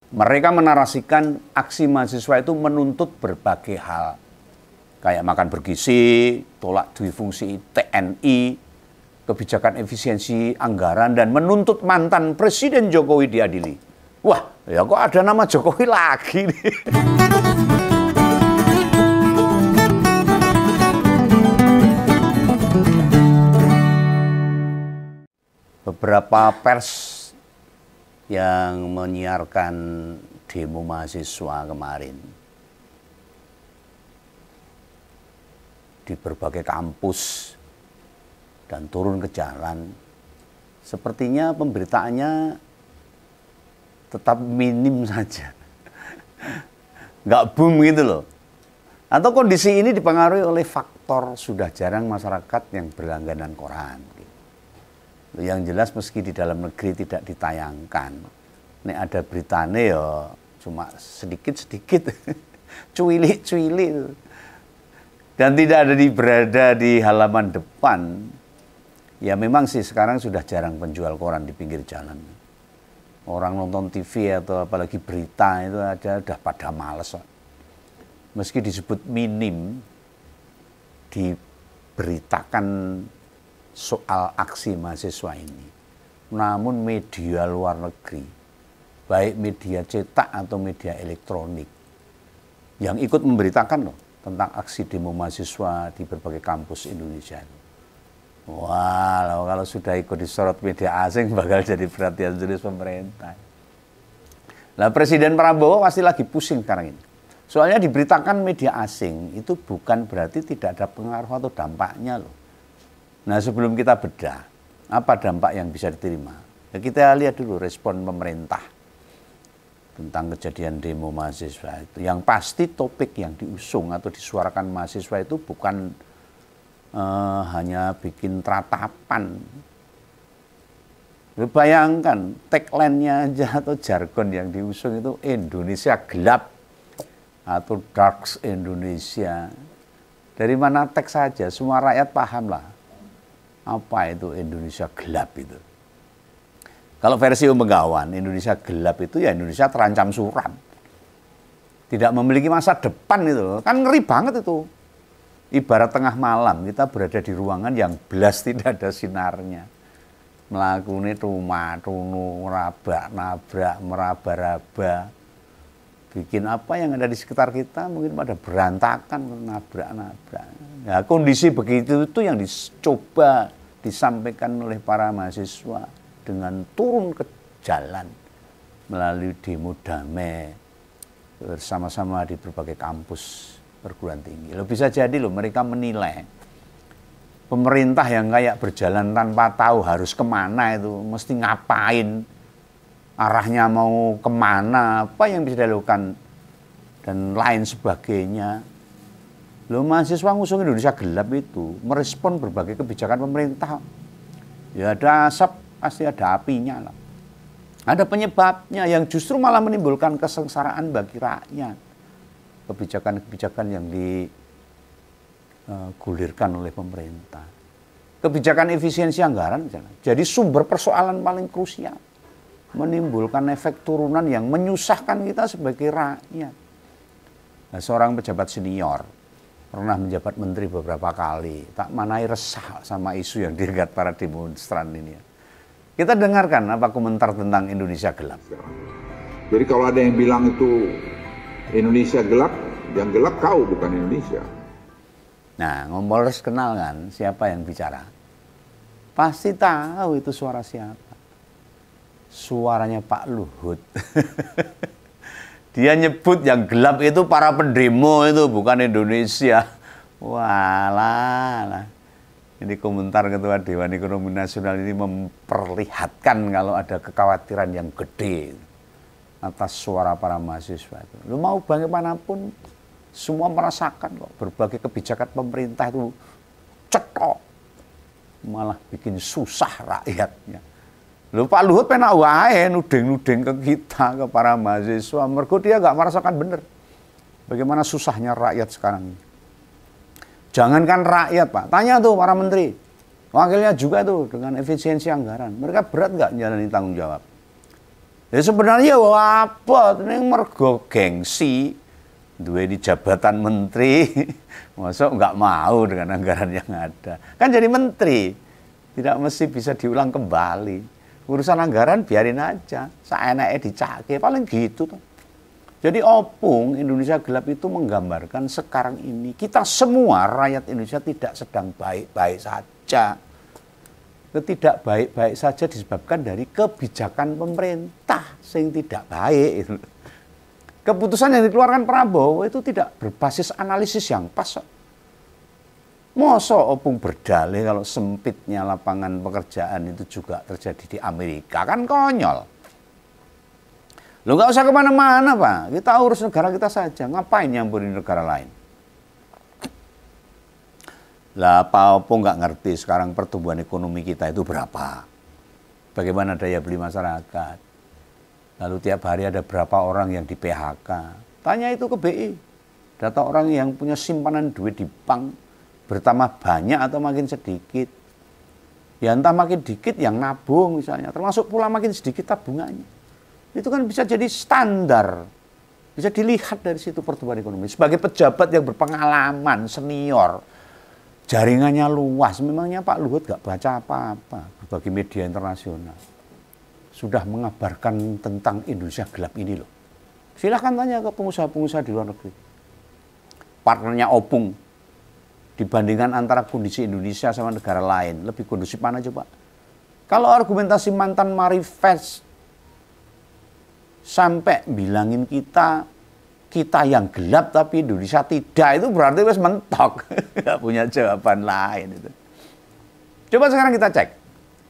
Mereka menarasikan aksi mahasiswa itu menuntut berbagai hal. Kayak makan bergizi, tolak duifungsi TNI, kebijakan efisiensi anggaran, dan menuntut mantan Presiden Jokowi diadili. Wah, ya kok ada nama Jokowi lagi nih. Beberapa pers yang menyiarkan demo mahasiswa kemarin di berbagai kampus dan turun ke jalan, sepertinya pemberitaannya tetap minim saja, nggak boom gitu loh. Atau kondisi ini dipengaruhi oleh faktor sudah jarang masyarakat yang berlangganan koran. Yang jelas meski di dalam negeri tidak ditayangkan, nek ada beritanya ya cuma sedikit-sedikit, cuilik-cuilik, dan tidak ada berada di halaman depan. Ya memang sih sekarang sudah jarang penjual koran di pinggir jalan. Orang nonton TV atau apalagi berita itu aja udah pada males. Meski disebut minim, diberitakan soal aksi mahasiswa ini, namun media luar negeri, baik media cetak atau media elektronik, yang ikut memberitakan loh tentang aksi demo mahasiswa di berbagai kampus Indonesia. Wah, kalau sudah ikut disorot media asing bakal jadi perhatian serius pemerintah. Nah, Presiden Prabowo pasti lagi pusing sekarang ini. Soalnya diberitakan media asing itu bukan berarti tidak ada pengaruh atau dampaknya loh. Nah, sebelum kita bedah, apa dampak yang bisa diterima? Ya, kita lihat dulu respon pemerintah tentang kejadian demo mahasiswa itu. Yang pasti topik yang diusung atau disuarakan mahasiswa itu bukan hanya bikin tratapan. Bayangkan, tagline-nya aja atau jargon yang diusung itu Indonesia gelap atau Dark Indonesia. Dari mana teks saja, semua rakyat paham lah. Apa itu Indonesia gelap itu? Kalau versi Begawan, Indonesia gelap itu ya Indonesia terancam suram. Tidak memiliki masa depan itu. Kan ngeri banget itu. Ibarat tengah malam kita berada di ruangan yang belas tidak ada sinarnya. Melakukan rumah, tunu, nabrak, meraba-raba. Bikin apa yang ada di sekitar kita mungkin pada berantakan, nabrak-nabrak. Nah, kondisi begitu itu yang dicoba disampaikan oleh para mahasiswa dengan turun ke jalan melalui demo damai bersama-sama di berbagai kampus perguruan tinggi. Loh, bisa jadi loh mereka menilai pemerintah yang kayak berjalan tanpa tahu harus kemana itu, mesti ngapain, arahnya mau kemana, apa yang bisa dilakukan, dan lain sebagainya. Loh, mahasiswa ngusung Indonesia gelap itu merespon berbagai kebijakan pemerintah. Ya ada asap, pasti ada apinya lah. Ada penyebabnya yang justru malah menimbulkan kesengsaraan bagi rakyat. Kebijakan-kebijakan yang digulirkan oleh pemerintah. Kebijakan efisiensi anggaran misalnya, jadi sumber persoalan paling krusial. Menimbulkan efek turunan yang menyusahkan kita sebagai rakyat. Nah, seorang pejabat senior pernah menjabat menteri beberapa kali, tak manai resah sama isu yang diangkat para demonstran ini. Kita dengarkan apa komentar tentang Indonesia gelap. Jadi kalau ada yang bilang itu Indonesia gelap, yang gelap kau bukan Indonesia. Nah, Ngompolres kenal kan siapa yang bicara? Pasti tahu itu suara siapa. Suaranya Pak Luhut. Dia nyebut yang gelap itu para pendemo itu, bukan Indonesia. Walah. Ini komentar Ketua Dewan Ekonomi Nasional ini memperlihatkan kalau ada kekhawatiran yang gede atas suara para mahasiswa itu. Lu mau bagaimanapun, semua merasakan kok berbagai kebijakan pemerintah itu cetok. Malah bikin susah rakyatnya. Lho, Pak Luhut penak wae nuding-nuding ke kita, ke para mahasiswa. Mergo dia nggak merasakan benar bagaimana susahnya rakyat sekarang ini. Jangankan rakyat, Pak. Tanya tuh para menteri. Wakilnya juga tuh dengan efisiensi anggaran. Mereka berat nggak menjalani tanggung jawab? Ya sebenarnya apa? Ini mergo gengsi, duwe di jabatan menteri, masuk nggak mau dengan anggaran yang ada. Kan jadi menteri, tidak mesti bisa diulang kembali. Urusan anggaran biarin aja, seenaknya dicake, paling gitu tuh. Jadi opung Indonesia gelap itu menggambarkan sekarang ini kita semua rakyat Indonesia tidak sedang baik-baik saja. Tidak baik-baik saja disebabkan dari kebijakan pemerintah yang tidak baik. Keputusan yang dikeluarkan Prabowo itu tidak berbasis analisis yang pas. Masa opung berdalih kalau sempitnya lapangan pekerjaan itu juga terjadi di Amerika, kan konyol. Lo nggak usah kemana-mana Pak, kita urus negara kita saja, ngapain nyampurin negara lain? Lah apa nggak ngerti sekarang pertumbuhan ekonomi kita itu berapa? Bagaimana daya beli masyarakat? Lalu tiap hari ada berapa orang yang di PHK? Tanya itu ke BI. Data orang yang punya simpanan duit di bank bertambah banyak atau makin sedikit. Ya entah makin dikit yang nabung misalnya, termasuk pula makin sedikit tabungannya. Itu kan bisa jadi standar. Bisa dilihat dari situ pertumbuhan ekonomi. Sebagai pejabat yang berpengalaman, senior, jaringannya luas, memangnya Pak Luhut gak baca apa-apa bagi media internasional. Sudah mengabarkan tentang Indonesia gelap ini loh. Silahkan tanya ke pengusaha-pengusaha di luar negeri. Partnernya opung, dibandingkan antara kondisi Indonesia sama negara lain, lebih kondusif mana coba? Kalau argumentasi mantan Marifest sampai bilangin kita yang gelap tapi Indonesia tidak, itu berarti wes mentok. Nggak punya jawaban lain itu. Coba sekarang kita cek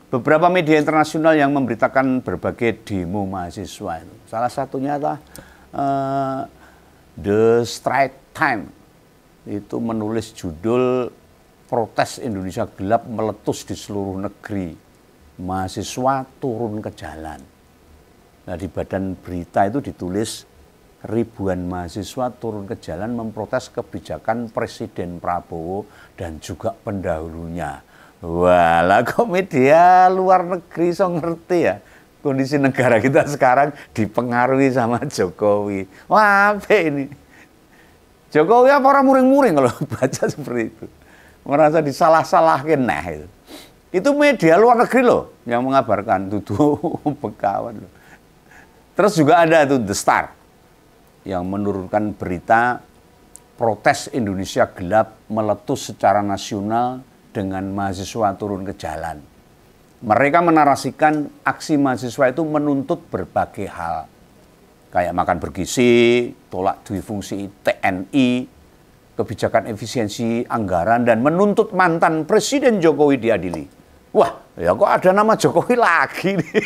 beberapa media internasional yang memberitakan berbagai demo mahasiswa itu. Salah satunya adalah The Straits Times, itu menulis judul protes Indonesia gelap meletus di seluruh negeri, mahasiswa turun ke jalan. Nah, di badan berita itu ditulis ribuan mahasiswa turun ke jalan memprotes kebijakan Presiden Prabowo dan juga pendahulunya. Walah, kok media luar negeri so ngerti ya kondisi negara kita sekarang dipengaruhi sama Jokowi. Wah, apa ini? Jokowi apa orang muring-muring kalau baca seperti itu. Merasa disalah-salahkan, nah itu. Itu media luar negeri loh yang mengabarkan, tuh bekawan loh. Terus juga ada tuh The Star yang menurunkan berita protes Indonesia gelap meletus secara nasional dengan mahasiswa turun ke jalan. Mereka menarasikan aksi mahasiswa itu menuntut berbagai hal. Kayak makan bergizi, tolak duifungsi TNI, kebijakan efisiensi anggaran, dan menuntut mantan Presiden Jokowi diadili. Wah, ya kok ada nama Jokowi lagi nih.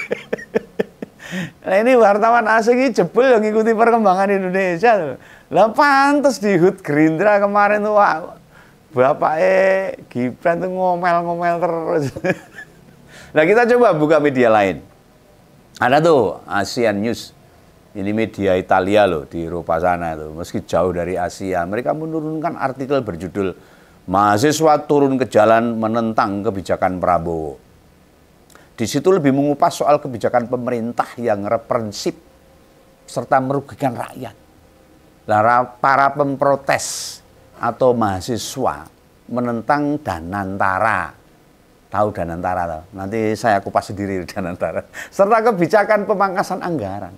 Nah ini wartawan asing ini jebol yang ngikuti perkembangan Indonesia. Lah pantes di HUT Gerindra kemarin tuh bapaknya Gibran tuh ngomel-ngomel terus. Nah kita coba buka media lain. Ada tuh Asian News. Ini media Italia loh di Eropa sana tuh. Meski jauh dari Asia, mereka menurunkan artikel berjudul mahasiswa turun ke jalan menentang kebijakan Prabowo. Di situ lebih mengupas soal kebijakan pemerintah yang represif serta merugikan rakyat. Para pemprotes atau mahasiswa menentang Danantara. Tahu Danantara tahu? Nanti saya kupas sendiri Danantara. Serta kebijakan pemangkasan anggaran.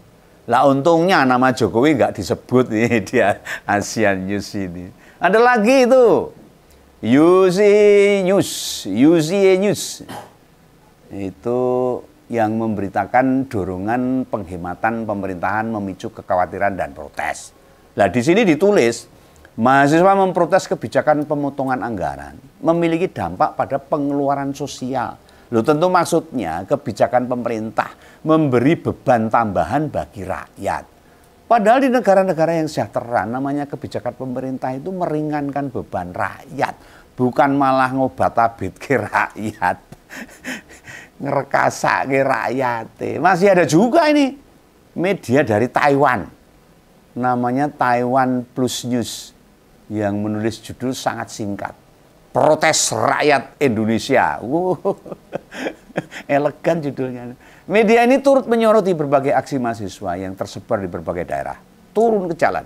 Lah untungnya nama Jokowi nggak disebut nih di Asian News ini. Ada lagi itu UZI News. Itu yang memberitakan dorongan penghematan pemerintahan memicu kekhawatiran dan protes. Nah di sini ditulis mahasiswa memprotes kebijakan pemotongan anggaran memiliki dampak pada pengeluaran sosial. Loh tentu maksudnya kebijakan pemerintah memberi beban tambahan bagi rakyat. Padahal di negara-negara yang sejahtera namanya kebijakan pemerintah itu meringankan beban rakyat, bukan malah ngobat-abit ke rakyat. Ngerekasake rakyat. Masih ada juga ini media dari Taiwan, namanya Taiwan Plus News, yang menulis judul sangat singkat, protes rakyat Indonesia. Elegan judulnya. Media ini turut menyoroti berbagai aksi mahasiswa yang tersebar di berbagai daerah. Turun ke jalan.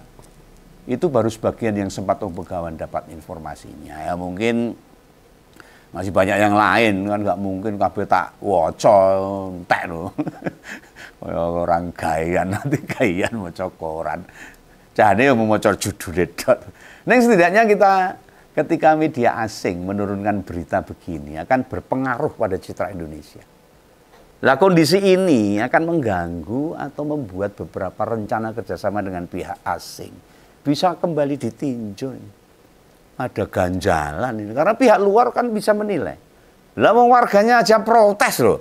Itu baru sebagian yang sempat Begawan dapat informasinya. Ya mungkin masih banyak yang lain kan, nggak mungkin kabeh tak waca entek lho. Kaya orang gayan nanti gayan maca koran. Jane yo maca judule tok. Ning setidaknya kita ketika media asing menurunkan berita begini akan berpengaruh pada citra Indonesia. Nah, kondisi ini akan mengganggu atau membuat beberapa rencana kerjasama dengan pihak asing bisa kembali ditinjau. Ada ganjalan ini, karena pihak luar kan bisa menilai. Lah warganya aja protes loh,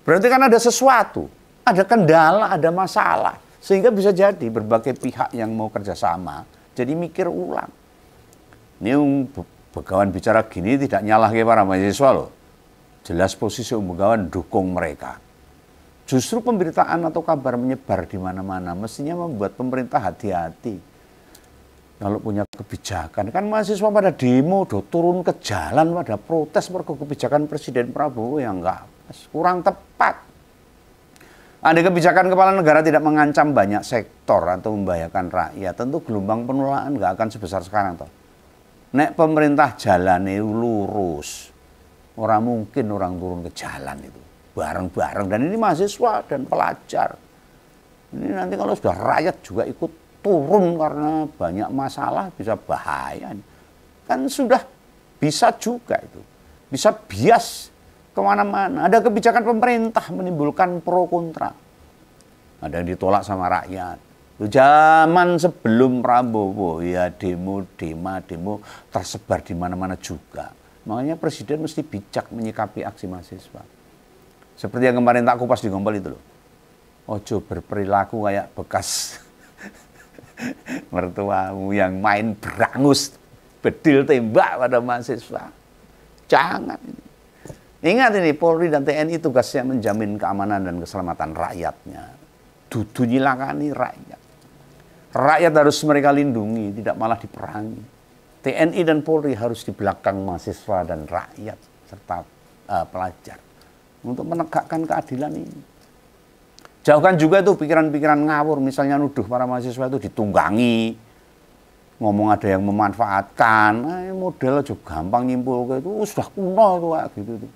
berarti kan ada sesuatu, ada kendala, ada masalah, sehingga bisa jadi berbagai pihak yang mau kerjasama jadi mikir ulang. Ini Begawan bicara gini tidak nyalah ke para mahasiswa loh. Jelas posisi Begawan dukung mereka. Justru pemberitaan atau kabar menyebar di mana-mana mestinya membuat pemerintah hati-hati. Kalau punya kebijakan, kan mahasiswa pada demo, turun ke jalan pada protes mergo kebijakan Presiden Prabowo yang enggak kurang tepat. Andai kebijakan kepala negara tidak mengancam banyak sektor atau membahayakan rakyat, tentu gelombang penolakan enggak akan sebesar sekarang toh. Nek pemerintah jalane lurus, orang mungkin orang turun ke jalan itu bareng-bareng, dan ini mahasiswa dan pelajar. Ini nanti kalau sudah rakyat juga ikut turun karena banyak masalah, bisa bahaya. Kan sudah bisa juga itu. Bisa bias kemana-mana. Ada kebijakan pemerintah menimbulkan pro kontra. Ada yang ditolak sama rakyat. Zaman sebelum Prabowo ya demo tersebar di mana-mana juga. Makanya presiden mesti bijak menyikapi aksi mahasiswa. Seperti yang kemarin tak kupas di Gombal itu loh. Ojo berperilaku kayak bekas mertuamu yang main berangus bedil tembak pada mahasiswa. Jangan. Ingat ini, Polri dan TNI tugasnya menjamin keamanan dan keselamatan rakyatnya. Dudu nyilakani rakyat. Rakyat harus mereka lindungi, tidak malah diperangi. TNI dan Polri harus di belakang mahasiswa dan rakyat serta pelajar untuk menegakkan keadilan ini. Jauhkan juga itu pikiran-pikiran ngawur, misalnya nuduh para mahasiswa itu ditunggangi, ngomong ada yang memanfaatkan, model juga gampang nyimpul ke itu sudah kuno itu kayak gitu.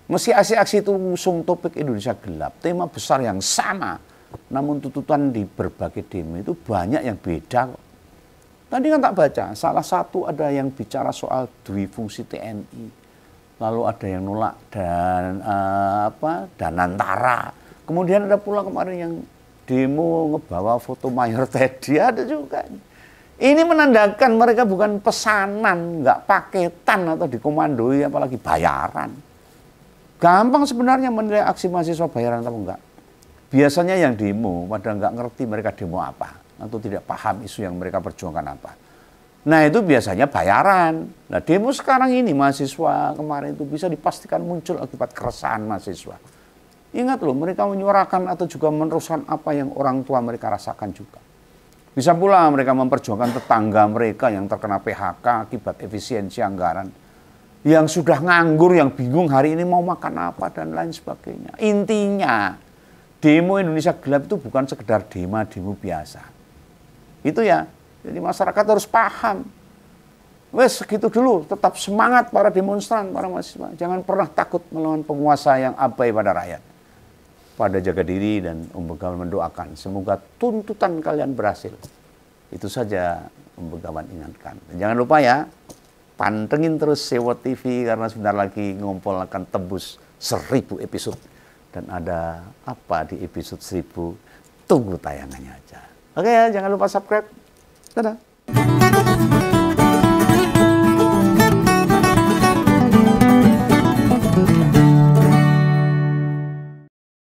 Meski aksi-aksi itu usung topik Indonesia gelap, tema besar yang sama, namun tuntutan di berbagai demo itu banyak yang beda kok. Tadi kan tak baca, salah satu ada yang bicara soal duifungsi TNI, lalu ada yang nolak dan Danantara. Kemudian ada pula kemarin yang demo ngebawa foto Mayor Teddy, ada juga. Ini menandakan mereka bukan pesanan, nggak paketan atau dikomandoi, apalagi bayaran. Gampang sebenarnya menilai aksi mahasiswa bayaran atau enggak. Biasanya yang demo pada nggak ngerti mereka demo apa, atau tidak paham isu yang mereka perjuangkan apa. Nah itu biasanya bayaran. Nah demo sekarang ini mahasiswa kemarin itu bisa dipastikan muncul akibat keresahan mahasiswa. Ingat loh, mereka menyuarakan atau juga meneruskan apa yang orang tua mereka rasakan juga. Bisa pula mereka memperjuangkan tetangga mereka yang terkena PHK akibat efisiensi anggaran. Yang sudah nganggur, yang bingung hari ini mau makan apa dan lain sebagainya. Intinya, demo Indonesia Gelap itu bukan sekedar demo biasa. Itu ya, jadi masyarakat harus paham. Wes segitu dulu, tetap semangat para demonstran, para mahasiswa. Jangan pernah takut melawan penguasa yang abai pada rakyat. Pada jaga diri, dan Begawan mendoakan semoga tuntutan kalian berhasil. Itu saja Begawan ingatkan. Dan jangan lupa ya, pantengin terus Sewo TV karena sebentar lagi Ngompol akan tembus 1000 episode. Dan ada apa di episode 1000? Tunggu tayangannya aja. Oke ya, jangan lupa subscribe. Dadah.